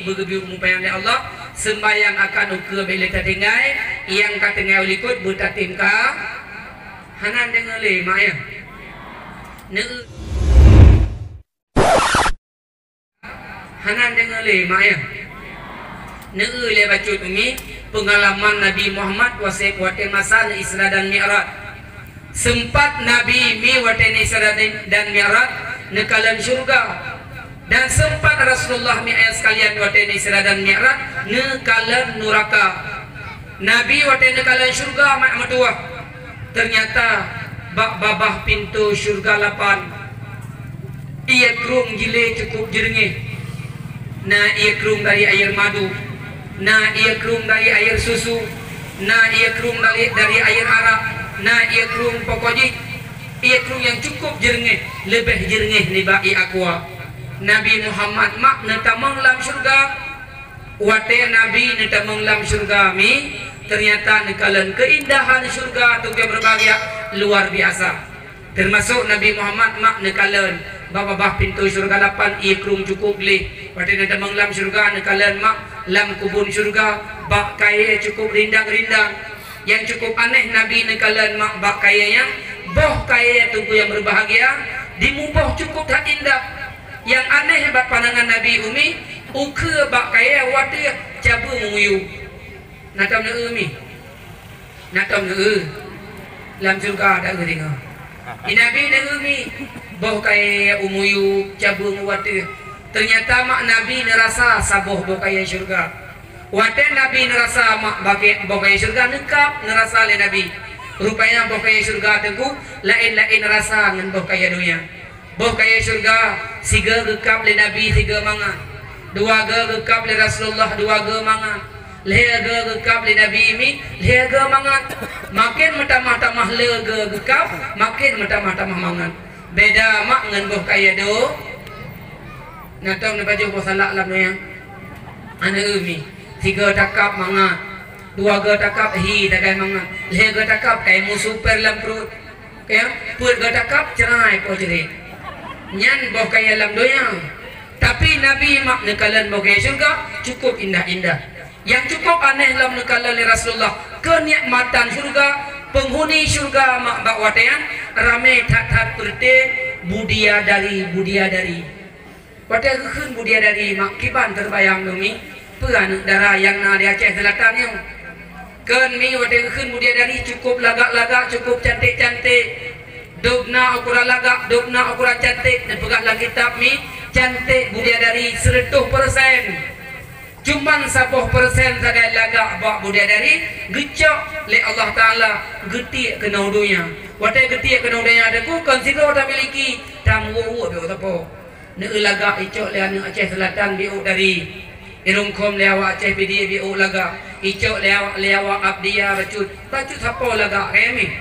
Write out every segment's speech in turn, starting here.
bergebiu mumpayang ni Allah sembayang akan ukur bila tatingai yang katingai ulikut bertatim ka hanan dengan le mak ya ne hanan dengan le mak ya ne le bacut umi pengalaman Nabi Muhammad wasai wate masa Isra dan Mi'raj sempat Nabi mi wate Isra dan Mi'raj nekalan syurga dan sempat Rasulullah mi ayat sekalian wate Isra dan Mi'raj nekalan neraka Nabi wate nekalan syurga mak matua ternyata bak babah pintu syurga 8 ia kerung gile cukup jernih nah ia kerung dari air madu nah ia kerung dari air susu nah ia kerung dari air arak nah ia kerung pokoknya ia kerung yang cukup jernih lebih jernih dibagi aqua Nabi Muhammad mak netamang lam syurga wate Nabi netamang lam syurga mi ternyata nekalan keindahan syurga tu yang berbahagia luar biasa termasuk Nabi Muhammad mak nekalan babah pintu syurga 8 ia kerung cukup leh wate netamang lam syurga nekalan mak lam kubun syurga bak kaya cukup rindang-rindang yang cukup aneh Nabi nekalan mak bak kaya yang boh kaya tunggu yang berbahagia dimuboh cukup tak indah yang aneh bak pandangan Nabi umi uke bak kaya wate cabu menguyu natam ne umi natam ne lam syurga dak geringa Nabi ne umi boh kaya umuyu cabu wate ternyata mak Nabi nerasa saboh bokaya syurga wate Nabi nerasa mak bokaya syurga nekap nerasa le Nabi rupanya bokaya syurga teguh lain-lain rasa dengan bokaya dunia bokaya syurga siga gekap le Nabi siga mangan dua ge gekap le Rasulullah dua ge mangan lege gekap le Nabi ini lege mangan makin metamah-tamah lege gekap makin metamah-tamah mangan beda mak dengan bokaya do natong baju ko salak lam yang ana umi tiga takap mangat dua ga takap hi takai mangat le ga takap kai musuh per lam perut ya put ga takap cerai ko jerit nyan boh kaya lam doyang tapi Nabi mak nekalan boh kaya syurga cukup indah-indah yang cukup aneh lam nekalan Rasulullah kenikmatan syurga penghuni syurga mak bak watean rame tat-tat perte budia dari pada kekun budia dari mak kiban terbayang demi peran darah yang na di Aceh Selatan yang ken mi pada kekun budia dari cukup lagak-lagak cukup cantik-cantik dogna ukuran lagak dogna ukuran cantik dan pegak lagi kitab mi cantik budia dari 100% cuman 10% sagai lagak bak budia dari gecok le Allah Taala getik kena udunya watai getik kena udunya ada ku konsider tak miliki tamu be tapo ne laga icok le anu Aceh Selatan biu dari irungkom le awak Aceh pidi biu laga icok le awak abdia bacut sapo laga kami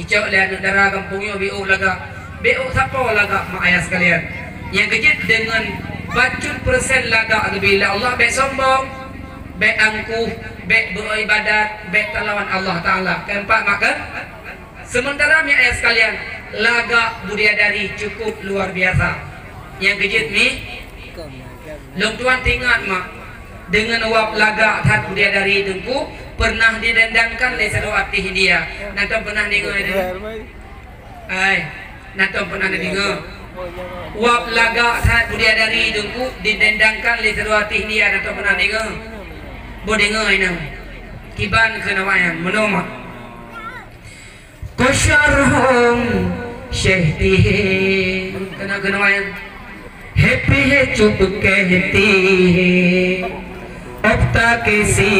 icok le anu darah kampungnya biu laga biu sapo laga mak ayah sekalian yang kejit dengan bacut persen laga bila Allah baik sombong baik angkuh baik beribadat baik talawan Allah Taala keempat maka sementara mi ayah sekalian laga budaya cukup luar biasa yang kejut ni long tuan tinggal mak dengan wap laga hat budaya dari dengku pernah didendangkan le sadu atih dia natom pernah dengar dia ai natom pernah dengar wap laga hat budaya dari dengku didendangkan le sadu atih dia natom pernah dengar bo dengar ina kiban kenawayan menomah kosyarhum syehtihi kena kenawayan happy है चुप कहती है अब तक किसी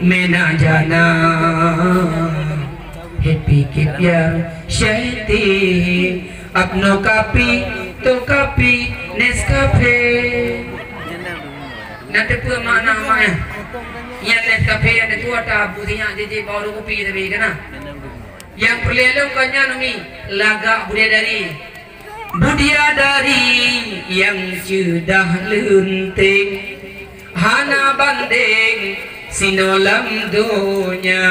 में ना जाना happy के प्यार सहती है अपनों का पी तो kapi Nescafe nanti pun mana mana ya Nescafe ada tu ada budinya jadi baru kopi tapi kena yang perlelong kanya nami laga budaya dari yang sudah lenting hana banding sinolam dunia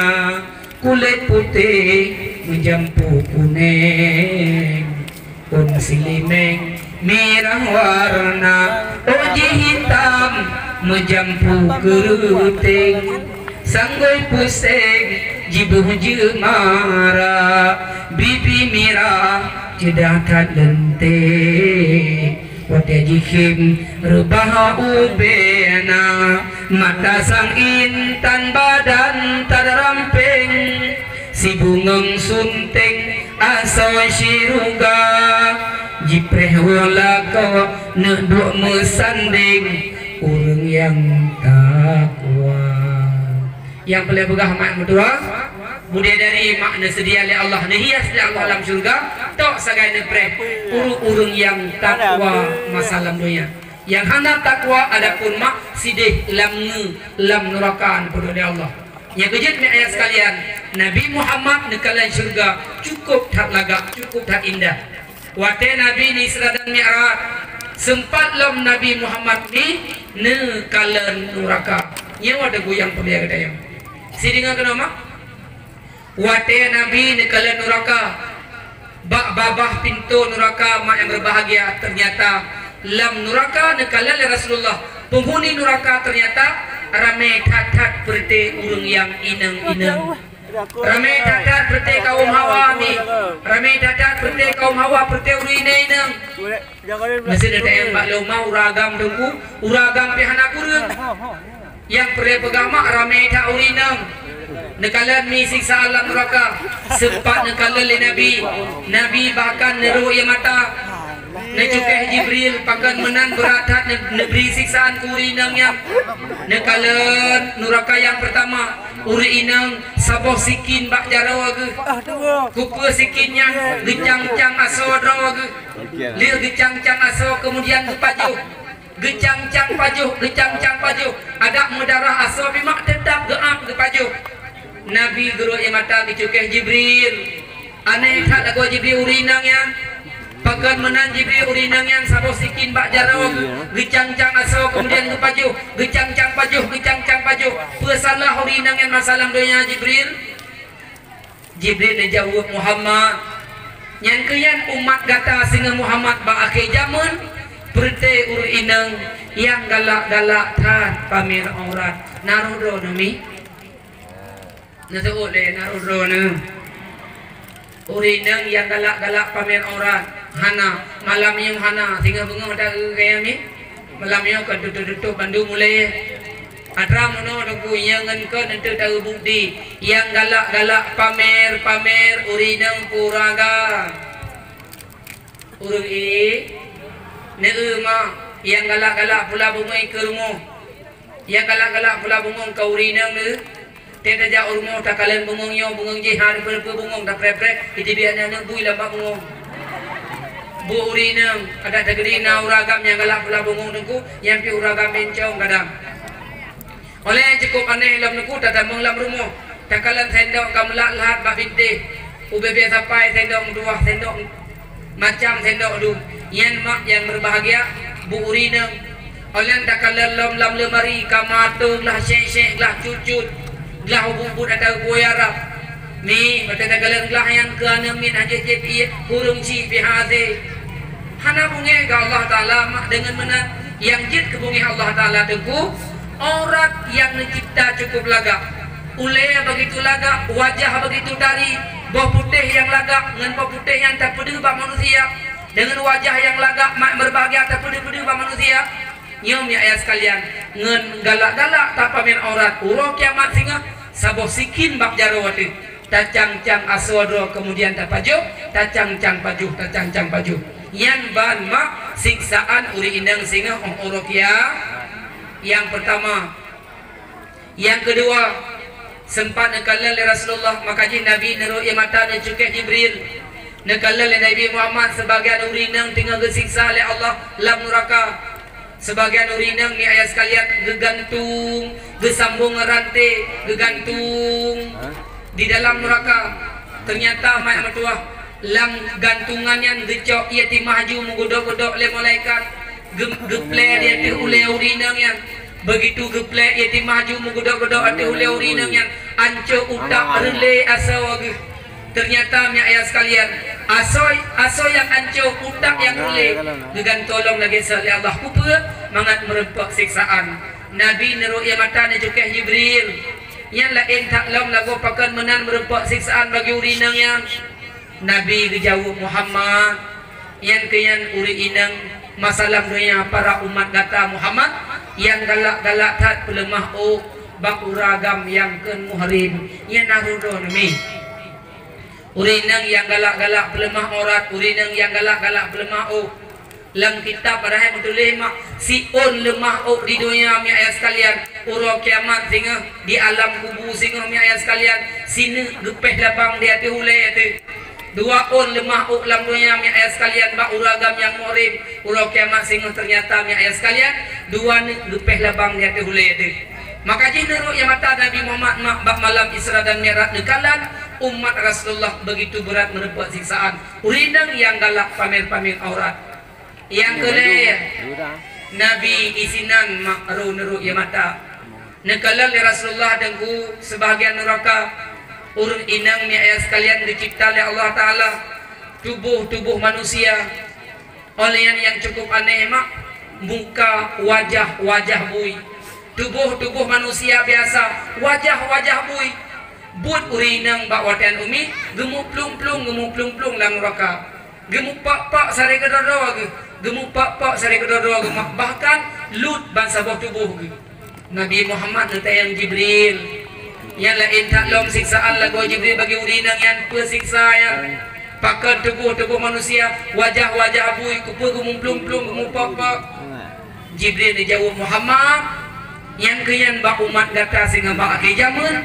kulit putih menjampu kuning silimeng merah warna uji hitam Menjampu keruting Sanggoi pusing Jibuh jemara Bibi mirah Cedakan lentik Wate jihim Rebah ubena Mata sang intan Badan teramping Si bungeng sunting Aso siruga Jipreh walaka Neduk mesanding Urang yang takwa yang boleh begah makna dua budaya dari makna sedia oleh Allah hias oleh Allah dalam surga tok sagai nepreh urung-urung yang takwa masalah dunia yang hendak takwa adapun mak sidih lam neraka pada Allah yang kejut ni ayat sekalian Nabi Muhammad nekalan surga cukup tak lagak cukup tak indah wate Nabi ni Isra dan Mi'raj sempat lom Nabi Muhammad ni nekalan neraka yang ada goyang pembia kedayang sidinga kenapa wate Nabi nekalan neraka bak babah pintu neraka mak yang berbahagia ternyata lam neraka nekalan Rasulullah penghuni neraka ternyata ramai tatat perti urung yang ineng-ineng ramai tatat perti kaum Hawa mi ramai tatat perti kaum Hawa perti urine-ineng masih ada yang baklo mau uragam dengku uragam pihana kurang yang perlu pegama ramai tak urinam nekalan mi siksa alam neraka sempat nekalan Nabi bahkan neru ia mata necukeh Jibril pakan menan beratat neberi siksaan ku urinamnya nekalan neraka yang pertama urinam saboh sikin bak jarawa ge kuku sikinnya gecang-cang aso drawa ge lir gecang-cang aso kemudian kepajuh gecang-cang pajuh ada mudarah aso bimak tetap geak ke pajuh Nabi guru mata dicukeh Jibril aneh tak ada Jibril urinangnya pakan menan Jibril urinangnya saboh sikin bak jarawang gecang-cang aso kemudian ke pajuh gecang-cang pajuh pesalah urinangnya masalah doanya Jibril dijawab Muhammad yang kian umat gata singa Muhammad bak akhir zaman Perti urinang yang galak-galak tan pamer aurat narudo nami nasuot le narudo na urinang yang galak-galak pamer aurat hana malam yang hana tinggal bunga tak kaya mi malam yang kan tutup Bandung mulai atra mono aku yang ngan nanti tahu bukti yang galak-galak pamer urinang puraga urung yang galak-galak pula bungai ke rumah yang galak-galak pula bungong kau rinang ne tidak jauh rumah tak kalian bungongnya bungong jihar berbungong tak prep itu biarnya ne bui lambak bungong bu rinang ada tegerina uragam yang galak pula bungong nengku yang pi uragam bencong kadang oleh cukup aneh lam nengku tak menglam rumah tak kalian sendok kamlak lahat bak fitih UBB sampai sendok dua sendok macam sendok du yang mak yang berbahagia bu urinang oleh tak kalah lam lemari kamatung lah syek lah cucut lah bubut ada goyarap ni mata tak kalah lah yang keanamin aja jadi hurung ci bihade hana bunge ke Allah Ta'ala mak dengan menat yang jid ke bunge Allah Ta'ala teguh aurat yang mencipta cukup lagak uleh begitu lagak wajah begitu dari bau putih yang lagak dengan bau putih yang tak pedih bak manusia dengan wajah yang lagak mak berbahagia tak pedih-pedih bak manusia nyom ya ayat sekalian ngen galak-galak tak pamer aurat urok kiamat singa saboh sikin bak jarawati tacang-cang asodro kemudian tak pajuh tacang-cang pajuh yang ban mak siksaan uri indang singa urok ya yang pertama yang kedua sempat nekalan oleh Rasulullah makanya Nabi neru mata dan cukeh Jibril nekalan oleh Nabi Muhammad sebagian urinang tinggal gesiksa oleh Allah lam neraka sebagian urinang ni ayat sekalian gegantung gesambung rantai gegantung di dalam neraka ternyata mak mertua lam gantungannya gecok ia timaju menggodok-godok oleh malaikat geple dia ti ule urinangnya begitu geple ia timaju menggodok-godok ati ule urinangnya anco utak rele asawag ternyata mi ayat sekalian aso yang anco utak yang ule dengan tolong lagi oleh Allah kupa mangat merempak siksaan Nabi neru ya mata ne cukeh Jibril yang lain tak lam lagu pakan menan merupak siksaan bagi uri nang yang Nabi gejauh Muhammad yang kian uri inang masalah dunia para umat kata Muhammad yang galak-galak tat pelemah bak uragam yang ken muhrim yang narudo nami urinang yang galak-galak pelemah orat urinang yang galak-galak pelemah lam kitab pada yang tulis mak si lemah di dunia mi ayat sekalian uro kiamat singa di alam kubur singa mi ayat sekalian sini gepeh labang dia tu hulai tu dua lemah lam dunia mi ayat sekalian bak uragam yang muhrim uro kiamat singa ternyata mi ayat sekalian dua ni gepeh labang dia tu hulai tu. Maka jineru yang mata Nabi Muhammad bak malam Isra dan Mi'raj nekalan umat Rasulullah begitu berat menempuh siksaan. Urinang yang galak pamer-pamer aurat. Yang kedua Nabi isinan makru neru yang mata. Nekalan Rasulullah dengku sebahagian neraka urun inang mi ayat sekalian dicipta oleh Allah Taala tubuh manusia oleh yang cukup aneh mak muka wajah bui. Tubuh manusia biasa wajah bui but urinang bak watan umi gemuk plung lang neraka gemuk pak sare kedodo gemuk pak sare kedodo bahkan lut bangsa buah tubuh Nabi Muhammad netayang Jibril yang lain tak lom siksaan lagu Jibril bagi urinang yang pesiksa yang pakai tubuh manusia wajah bui kupu gemuk plung gemuk pak Jibril dijawab Muhammad yang kian bak umat data sehingga bak akhir zaman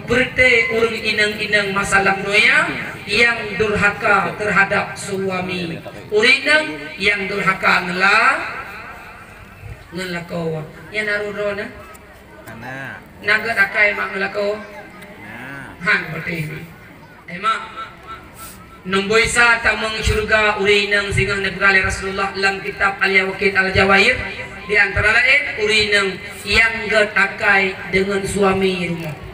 berte urung inang masalah noya yang durhaka terhadap suami urinang yang durhaka ngelakau yang narudona naga akai mak ngelakau hang berarti emak nomboisa tamang syurga urinang sehingga Nabi Rasulullah dalam kitab Al-Yawakid Al-Jawair di antara lain urinang yang getakai dengan suami rumah